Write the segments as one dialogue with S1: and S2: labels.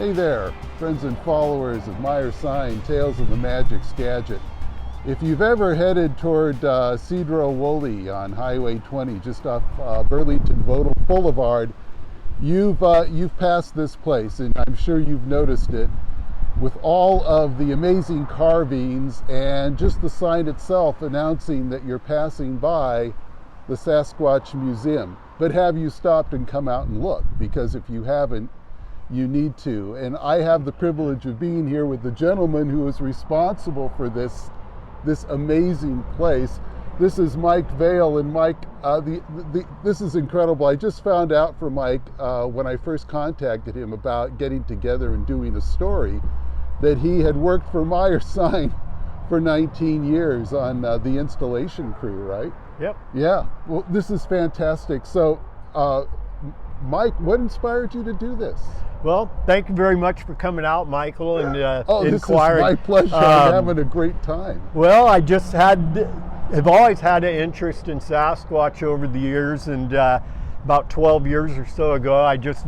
S1: Hey there, friends and followers of Meyer Sign, Tales of the Magic Skagit. If you've ever headed toward Cedro Woolley on Highway 20, just off Burlington Boulevard, you've passed this place, and I'm sure you've noticed it, with all of the amazing carvings and just the sign itself announcing that you're passing by the Sasquatch Museum. But have you stopped and come out and looked? Because if you haven't, you need to. And I have the privilege of being here with the gentleman who is responsible for this amazing place. This is Mike Vail, and Mike, this is incredible. I just found out from Mike when I first contacted him about getting together and doing a story that he had worked for Meyer Sign for 19 years on the installation crew, right?
S2: Yep.
S1: Yeah, well, this is fantastic. So, Mike, what inspired you to do this?
S2: Well, thank you very much for coming out, Michael, and
S1: this
S2: inquiring.
S1: Is my pleasure. I'm having a great time.
S2: Well, I just have always had an interest in Sasquatch over the years, and about 12 years or so ago, I just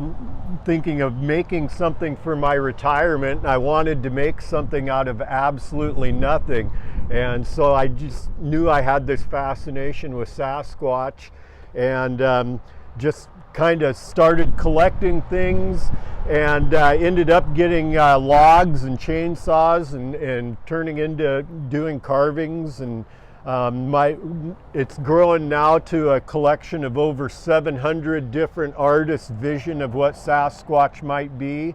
S2: thinking of making something for my retirement. I wanted to make something out of absolutely nothing. And so I just knew I had this fascination with Sasquatch, and just kind of started collecting things, and ended up getting logs and chainsaws and turning into doing carvings, and it's growing now to a collection of over 700 different artists' vision of what Sasquatch might be.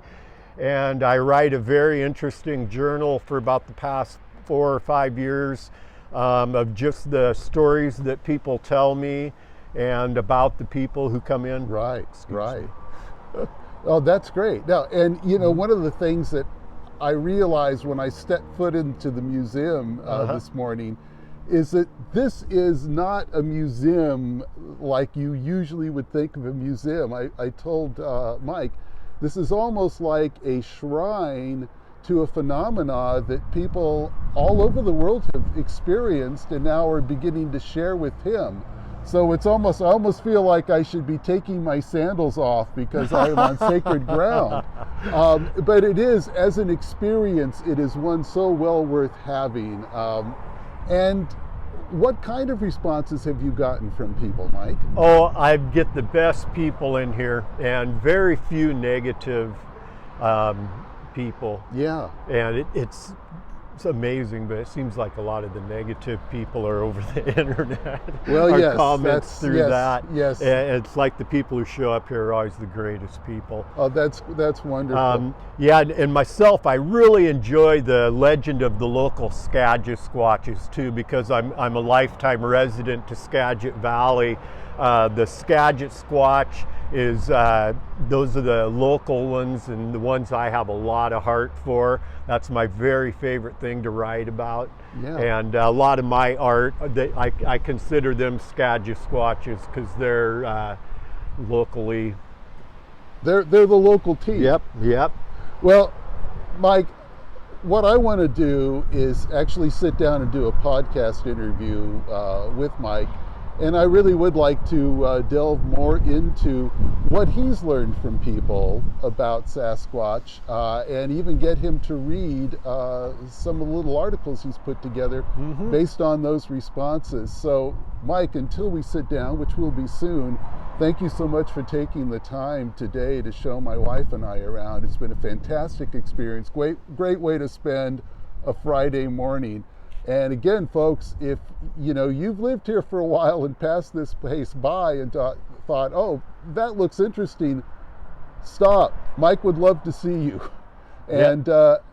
S2: And I write a very interesting journal for about the past 4 or 5 years of just the stories that people tell me and about the people who come in.
S1: Right. Oh, that's great. Now, and you know, one of the things that I realized when I stepped foot into the museum this morning is that this is not a museum like you usually would think of a museum. I told Mike, this is almost like a shrine to a phenomena that people all over the world have experienced and now are beginning to share with him. So it's I almost feel like I should be taking my sandals off because I am on sacred ground. But it is, as an experience, it is one so well worth having. And what kind of responses have you gotten from people, Mike?
S2: Oh, I get the best people in here, and very few negative people.
S1: Yeah.
S2: And it's amazing, but it seems like a lot of the negative people are over the internet.
S1: Well, yes,
S2: comments through that.
S1: Yes.
S2: And it's like the people who show up here are always the greatest people.
S1: Oh, that's wonderful.
S2: Yeah, and myself, I really enjoy the legend of the local Skagit Squatches too, because I'm a lifetime resident to Skagit Valley. The Skagit Squatch is, those are the local ones and the ones I have a lot of heart for. That's my very favorite thing to write about.
S1: Yeah.
S2: And a lot of my art, I consider them Skagit Squatches because they're locally.
S1: They're the local team.
S2: Yep.
S1: Well, Mike, what I want to do is actually sit down and do a podcast interview with Mike. And I really would like to delve more into what he's learned from people about Sasquatch, and even get him to read some of the little articles he's put together based on those responses. So, Mike, until we sit down, which will be soon, thank you so much for taking the time today to show my wife and I around. It's been a fantastic experience. Great way to spend a Friday morning. And again, folks, if you've lived here for a while and passed this place by and thought, oh, that looks interesting, stop. Mike would love to see you, and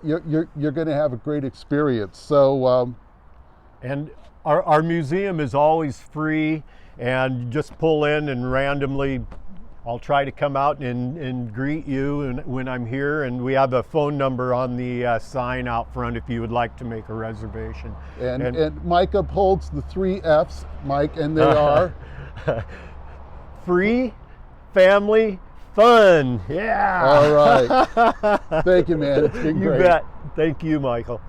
S1: you're going to have a great experience. So,
S2: and our museum is always free, and just pull in and randomly. I'll try to come out and greet you when I'm here, and we have a phone number on the sign out front if you would like to make a reservation.
S1: And Mike upholds the 3 F's, Mike, and they are?
S2: Free, family, fun. Yeah.
S1: All right. Thank you, man. It's been great.
S2: You bet. Thank you, Michael.